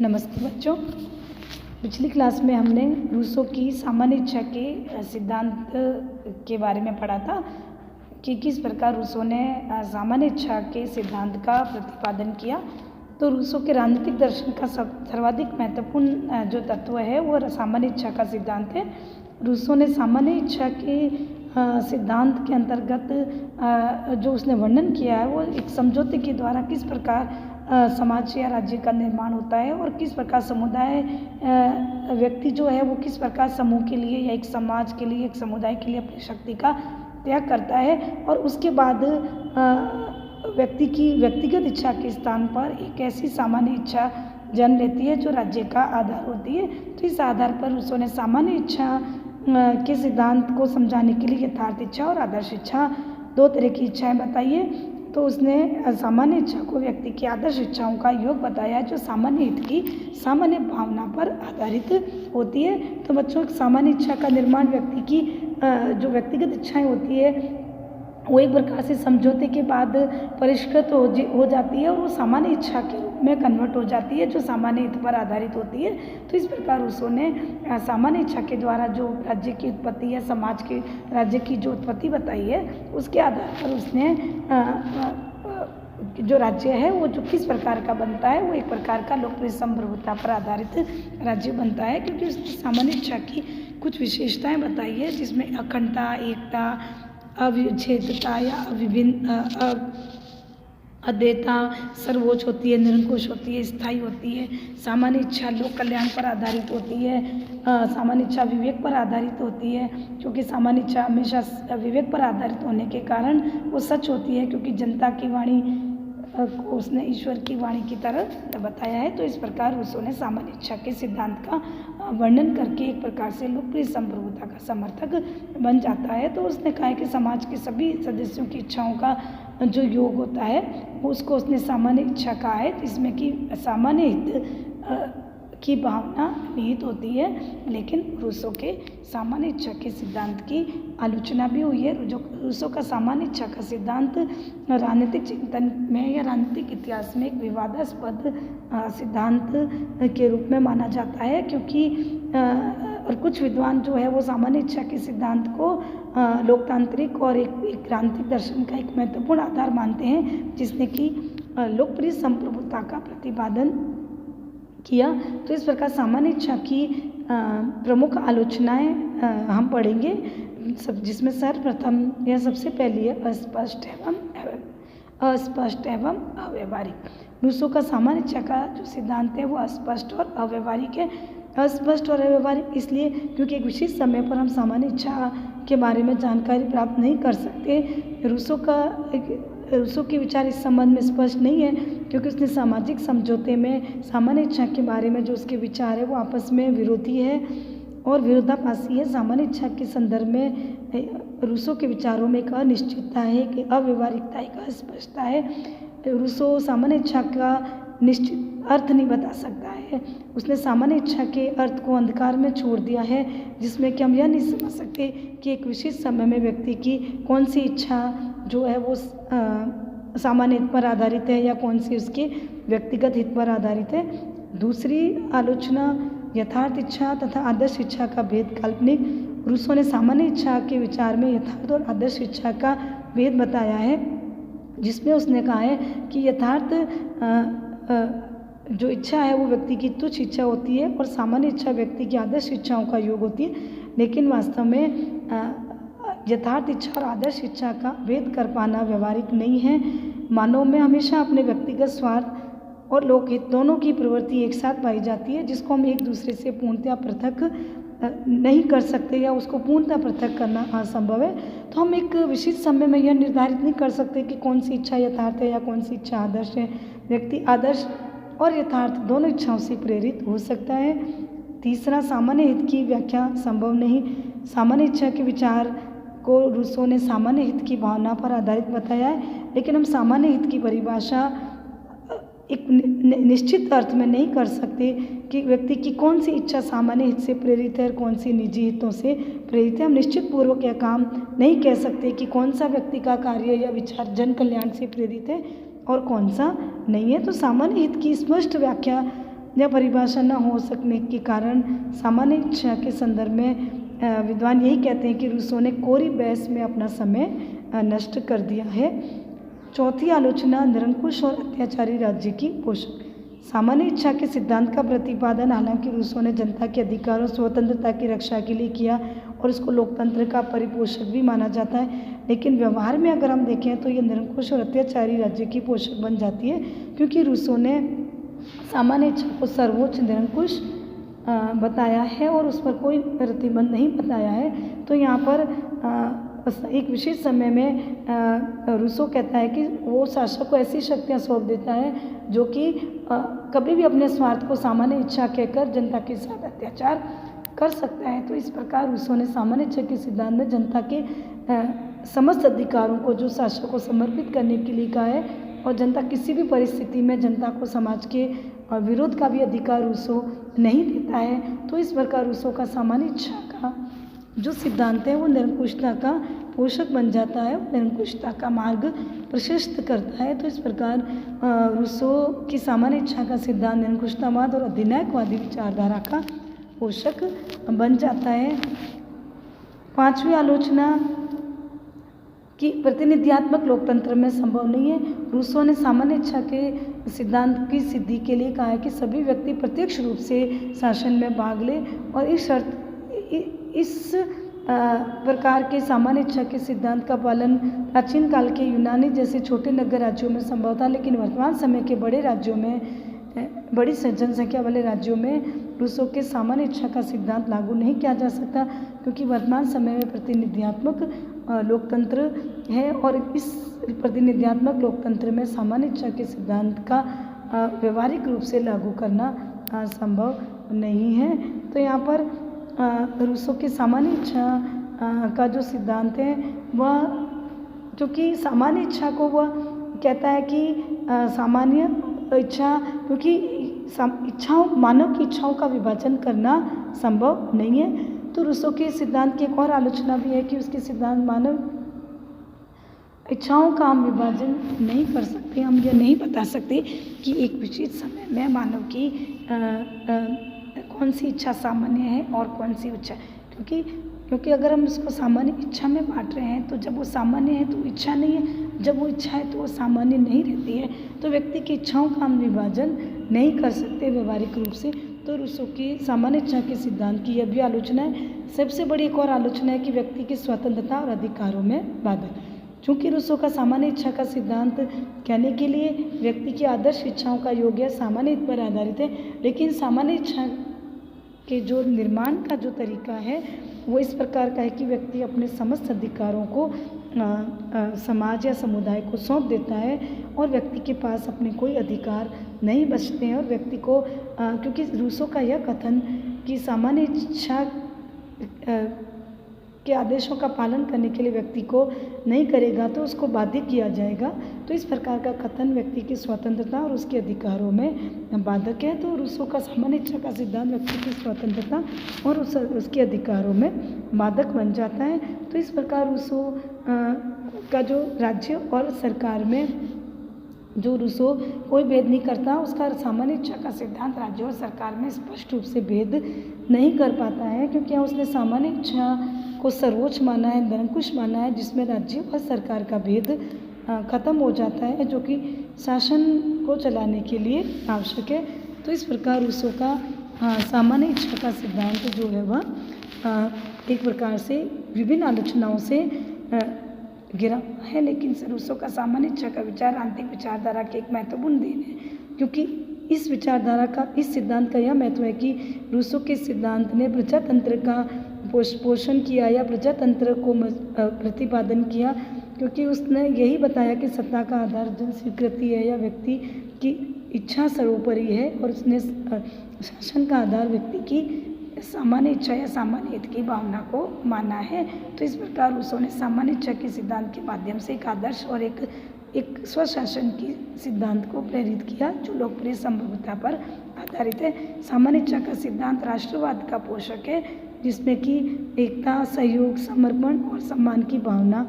नमस्ते बच्चों। पिछली क्लास में हमने रूसो की सामान्य इच्छा के सिद्धांत के बारे में पढ़ा था कि किस प्रकार रूसो ने सामान्य इच्छा के सिद्धांत का प्रतिपादन किया। तो रूसो के राजनीतिक दर्शन का सर्वाधिक महत्वपूर्ण जो तत्व है वो सामान्य इच्छा का सिद्धांत है। रूसो ने सामान्य इच्छा के सिद्धांत के अंतर्गत जो उसने वर्णन किया है वो एक समझौते के द्वारा किस प्रकार समाज या राज्य का निर्माण होता है और किस प्रकार समुदाय व्यक्ति जो है वो किस प्रकार समूह के लिए या एक समाज के लिए एक समुदाय के लिए अपनी शक्ति का त्याग करता है और उसके बाद व्यक्ति की व्यक्तिगत इच्छा के स्थान पर एक ऐसी सामान्य इच्छा जन्म लेती है जो राज्य का आधार होती है। तो इस आधार पर रूसो ने सामान्य इच्छा के सिद्धांत को समझाने के लिए यथार्थ इच्छा और आदर्श इच्छा दो तरह की इच्छाएं बताई है। तो उसने सामान्य इच्छा को व्यक्ति की आदर्श इच्छाओं का योग बताया जो सामान्य हित की सामान्य भावना पर आधारित होती है। तो बच्चों, सामान्य इच्छा का निर्माण व्यक्ति की जो व्यक्तिगत इच्छाएं होती है वो एक प्रकार से समझौते के बाद परिष्कृत हो जाती है और वो सामान्य इच्छा के रूप में कन्वर्ट हो जाती है जो सामान्य हित पर आधारित होती है। तो इस प्रकार रूसो ने सामान्य इच्छा के द्वारा जो राज्य की उत्पत्ति या समाज के राज्य की जो उत्पत्ति बताई है उसके आधार पर उसने जो राज्य है वो जो किस प्रकार का बनता है वो एक प्रकार का लोकप्रिय संप्रभुता पर आधारित राज्य बनता है, क्योंकि उसने सामान्य इच्छा की कुछ विशेषताएं बताई है जिसमें अखंडता, एकता, अविच्छेदता या अद्वैता सर्वोच्च होती है, निरंकुश होती है, स्थायी होती है। सामान्य इच्छा लोक कल्याण पर आधारित होती है। सामान्य इच्छा विवेक पर आधारित होती है, क्योंकि सामान्य इच्छा हमेशा विवेक पर आधारित होने के कारण वो सच होती है, क्योंकि जनता की वाणी को उसने ईश्वर की वाणी की तरह बताया है। तो इस प्रकार रूसो ने सामान्य इच्छा के सिद्धांत का वर्णन करके एक प्रकार से लोकप्रिय संप्रभुता का समर्थक बन जाता है। तो उसने कहा है कि समाज के सभी सदस्यों की इच्छाओं का जो योग होता है उसको उसने सामान्य इच्छा कहा है, जिसमें कि सामान्य हित की भावना निहित होती है। लेकिन रूसो के सामान्य इच्छा के सिद्धांत की आलोचना भी हुई है। जो रूसो का सामान्य इच्छा का सिद्धांत राजनीतिक चिंतन में या राजनीतिक इतिहास में एक विवादास्पद सिद्धांत के रूप में माना जाता है, क्योंकि और कुछ विद्वान जो है वो सामान्य इच्छा के सिद्धांत को लोकतांत्रिक और एक राजनीतिक दर्शन का एक महत्वपूर्ण आधार मानते हैं, जिसने कि लोकप्रिय संप्रभुता का प्रतिपादन किया। तो इस प्रकार सामान्य इच्छा की प्रमुख आलोचनाएं हम पढ़ेंगे, जिसमें सर्वप्रथम या सबसे पहली है अस्पष्ट एवं अव्यवहारिक। रूसो का सामान्य इच्छा का जो सिद्धांत है वो अस्पष्ट और अव्यवहारिक है। अस्पष्ट और अव्यवहारिक इसलिए क्योंकि एक विशेष समय पर हम सामान्य इच्छा के बारे में जानकारी प्राप्त नहीं कर सकते। रूसो के विचार इस संबंध में स्पष्ट नहीं है, क्योंकि उसने सामाजिक समझौते में सामान्य इच्छा के बारे में जो उसके विचार है वो आपस में विरोधी है और विरोधाभासी है। सामान्य इच्छा के संदर्भ में रूसो के विचारों में एक अनिश्चितता है, एक अव्यवहारिकता, एक अस्पष्टता है। रूसो सामान्य इच्छा का निश्चित अर्थ नहीं बता सकता है। उसने सामान्य इच्छा के अर्थ को अंधकार में छोड़ दिया है, जिसमें कि हम यह नहीं समझ सकते कि एक विशेष समय में व्यक्ति की कौन सी इच्छा जो है वो सामान्य हित पर आधारित है या कौन सी उसके व्यक्तिगत हित पर आधारित है। दूसरी आलोचना यथार्थ इच्छा तथा आदर्श इच्छा का भेद काल्पनिक। रूसो ने सामान्य इच्छा के विचार में यथार्थ और आदर्श इच्छा का भेद बताया है, जिसमें उसने कहा है कि यथार्थ जो इच्छा है वो व्यक्ति की तुच्छ इच्छा होती है और सामान्य इच्छा व्यक्ति की आदर्श इच्छाओं का योग होती है। लेकिन वास्तव में यथार्थ इच्छा और आदर्श इच्छा का भेद कर पाना व्यवहारिक नहीं है। मानव में हमेशा अपने व्यक्तिगत स्वार्थ और लोकहित दोनों की प्रवृत्ति एक साथ पाई जाती है, जिसको हम एक दूसरे से पूर्णतः पृथक नहीं कर सकते या उसको पूर्णतः पृथक करना असंभव है। तो हम एक विशिष्ट समय में यह निर्धारित नहीं कर सकते कि कौन सी इच्छा यथार्थ है या कौन सी इच्छा आदर्श है। व्यक्ति आदर्श और यथार्थ दोनों इच्छाओं से प्रेरित हो सकता है। तीसरा, सामान्य हित की व्याख्या संभव नहीं। सामान्य इच्छा के विचार को रूसो ने सामान्य हित की भावना पर आधारित बताया है, लेकिन हम सामान्य हित की परिभाषा एक निश्चित अर्थ में नहीं कर सकते कि व्यक्ति की कौन सी इच्छा सामान्य हित से प्रेरित है और कौन सी निजी हितों से प्रेरित है। हम निश्चित पूर्वक यह काम नहीं कह सकते कि कौन सा व्यक्ति का कार्य या विचार जन कल्याण से प्रेरित है और कौन सा नहीं है। तो सामान्य हित की स्पष्ट व्याख्या या परिभाषा न हो सकने के कारण सामान्य इच्छा के संदर्भ में विद्वान यही कहते हैं कि रूसो ने कोरी बहस में अपना समय नष्ट कर दिया है। चौथी आलोचना, निरंकुश और अत्याचारी राज्य की पोषक। सामान्य इच्छा के सिद्धांत का प्रतिपादन हालांकि रूसो ने जनता के अधिकारों स्वतंत्रता की रक्षा के लिए किया और इसको लोकतंत्र का परिपोषक भी माना जाता है, लेकिन व्यवहार में अगर हम देखें तो ये निरंकुश और अत्याचारी राज्य की पोषक बन जाती है, क्योंकि रूसो ने सामान्य इच्छा को सर्वोच्च निरंकुश बताया है और उस पर कोई प्रतिबंध नहीं बताया है। तो यहाँ पर एक विशेष समय में रूसो कहता है कि वो शासक को ऐसी शक्तियाँ सौंप देता है जो कि कभी भी अपने स्वार्थ को सामान्य इच्छा कहकर जनता के साथ अत्याचार कर सकता है। तो इस प्रकार रूसो ने सामान्य इच्छा के सिद्धांत में जनता के समस्त अधिकारों को जो शासक को समर्पित करने के लिए कहा है और जनता किसी भी परिस्थिति में जनता को समाज के विरोध का भी अधिकार रूसो नहीं देता है। तो इस प्रकार रूसो का सामान्य इच्छा का जो सिद्धांत है वो निरंकुशता का पोषक बन जाता है, निरंकुशता का मार्ग प्रशस्त करता है। तो इस प्रकार रूसो की सामान्य इच्छा का सिद्धांत निरंकुशतावाद और अधिनायकवादी विचारधारा का पोषक बन जाता है। पांचवी आलोचना कि प्रतिनिधियात्मक लोकतंत्र में संभव नहीं है। रूसो ने सामान्य इच्छा के सिद्धांत की सिद्धि के लिए कहा है कि सभी व्यक्ति प्रत्यक्ष रूप से शासन में भाग ले और इस प्रकार के सामान्य इच्छा के सिद्धांत का पालन प्राचीन काल के यूनानी जैसे छोटे नगर राज्यों में संभव था, लेकिन वर्तमान समय के बड़े राज्यों में, बड़ी जनसंख्या वाले राज्यों में रूसो के सामान्य इच्छा का सिद्धांत लागू नहीं किया जा सकता, क्योंकि वर्तमान समय में प्रतिनिधियात्मक लोकतंत्र है और इस प्रतिनिधियात्मक लोकतंत्र में सामान्य इच्छा के सिद्धांत का व्यवहारिक रूप से लागू करना संभव नहीं है। तो यहाँ पर रूसो के सामान्य इच्छा का जो सिद्धांत है वह, जो कि सामान्य इच्छा को वह कहता है कि सामान्य इच्छा, क्योंकि इच्छाओं, मानव की इच्छाओं का विभाजन करना संभव नहीं है। तो रूसो के सिद्धांत की एक और आलोचना भी है कि उसके सिद्धांत मानव इच्छाओं का हम विभाजन नहीं कर सकते। हम ये नहीं बता सकते कि एक विशेष समय में मानव की कौन सी इच्छा सामान्य है और कौन सी इच्छा, क्योंकि अगर हम इसको सामान्य इच्छा में बांट रहे हैं तो जब वो सामान्य है तो इच्छा नहीं है, जब वो इच्छा है तो वो सामान्य नहीं रहती है। तो व्यक्ति की इच्छाओं का हम विभाजन नहीं कर सकते व्यवहारिक रूप से। तो रूसो की सामान्य इच्छा के सिद्धांत की यह भी आलोचना है। सबसे बड़ी एक और आलोचना है कि व्यक्ति की स्वतंत्रता और अधिकारों में बाधा। चूँकि रूसो का सामान्य इच्छा का सिद्धांत कहने के लिए व्यक्ति की आदर्श इच्छाओं का योग सामान्य हित पर आधारित है, लेकिन सामान्य इच्छा के जो निर्माण का जो तरीका है वो इस प्रकार का है कि व्यक्ति अपने समस्त अधिकारों को समाज या समुदाय को सौंप देता है और व्यक्ति के पास अपने कोई अधिकार नहीं बचते हैं। और व्यक्ति को क्योंकि रूसो का यह कथन कि सामान्य इच्छा के आदेशों का पालन करने के लिए व्यक्ति को नहीं करेगा तो उसको बाध्य किया जाएगा। तो इस प्रकार का कथन व्यक्ति की स्वतंत्रता और उसके अधिकारों में बाधक है। तो रूसो का सामान्य इच्छा का सिद्धांत व्यक्ति की स्वतंत्रता और उसके अधिकारों में बाधक बन जाता है। तो इस प्रकार रूसो का जो राज्य और सरकार में जो रूसो कोई भेद नहीं करता, उसका सामान्य इच्छा का सिद्धांत राज्य और सरकार में स्पष्ट रूप से भेद नहीं कर पाता है, क्योंकि उसने सामान्य इच्छा को सर्वोच्च माना है, निरंकुश माना है, जिसमें राज्य और सरकार का भेद खत्म हो जाता है, जो कि शासन को चलाने के लिए आवश्यक है। तो इस प्रकार रूसो का सामान्य इच्छा का सिद्धांत जो है वह एक प्रकार से विभिन्न आलोचनाओं से घिरा है, लेकिन रूसो का सामान्य इच्छा का विचार आंतरिक विचारधारा के एक महत्वपूर्ण देन है, क्योंकि इस विचारधारा का, इस सिद्धांत का यह महत्व है कि रूसो के सिद्धांत ने प्रजातंत्र का पोषण किया या प्रजातंत्र को प्रतिपादन किया, क्योंकि उसने यही बताया कि सत्ता का आधार जन स्वीकृति है या व्यक्ति की इच्छा सर्वोपरि है, और उसने शासन का आधार व्यक्ति की सामान्य इच्छा या सामान्य हित की भावना को माना है। तो इस प्रकार रूसो ने सामान्य इच्छा के सिद्धांत के माध्यम से एक आदर्श और एक स्वशासन की सिद्धांत को प्रेरित किया, जो लोकप्रिय संभवता पर आधारित है। सामान्य इच्छा का सिद्धांत राष्ट्रवाद का पोषक है, जिसमें कि एकता, सहयोग, समर्पण और सम्मान की भावना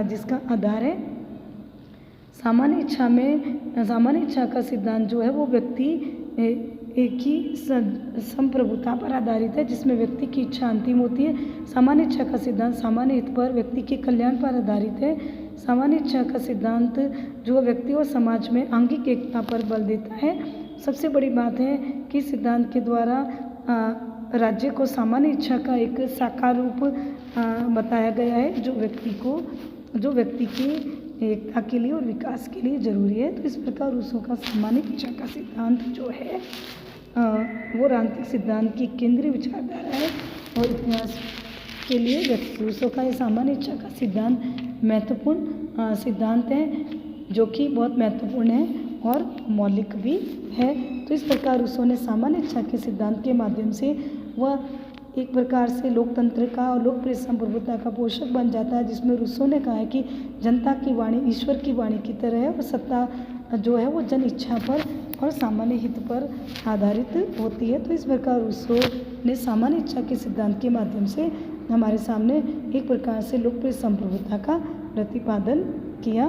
जिसका आधार है। सामान्य इच्छा का सिद्धांत जो है वो व्यक्ति एक ही संप्रभुता पर आधारित है, जिसमें व्यक्ति की इच्छा अंतिम होती है। सामान्य इच्छा का सिद्धांत सामान्य हित पर, व्यक्ति के कल्याण पर आधारित है। सामान्य इच्छा का सिद्धांत जो व्यक्ति और समाज में आंगिक एकता पर बल देता है। सबसे बड़ी बात है कि सिद्धांत के द्वारा राज्य को सामान्य इच्छा का एक साकार रूप बताया गया है, जो व्यक्ति की एकता के लिए और विकास के लिए जरूरी है। तो इस प्रकार रूसो का सामान्य इच्छा का सिद्धांत जो है वो राजनीतिक सिद्धांत की केंद्रीय विचारधारा है और इतिहास के लिए रूसो का ये सामान्य इच्छा का सिद्धांत महत्वपूर्ण सिद्धांत है, जो कि बहुत महत्वपूर्ण है और मौलिक भी है। तो इस प्रकार रूसो ने सामान्य इच्छा के सिद्धांत के माध्यम से वह एक प्रकार से लोकतंत्र का और लोकप्रिय संप्रभुता का पोषक बन जाता है, जिसमें रूसो ने कहा है कि जनता की वाणी ईश्वर की वाणी की तरह है और सत्ता जो है वो जन इच्छा पर और सामान्य हित पर आधारित होती है। तो इस प्रकार रूसो ने सामान्य इच्छा के सिद्धांत के माध्यम से हमारे सामने एक प्रकार से लोकप्रिय संप्रभुता का प्रतिपादन किया।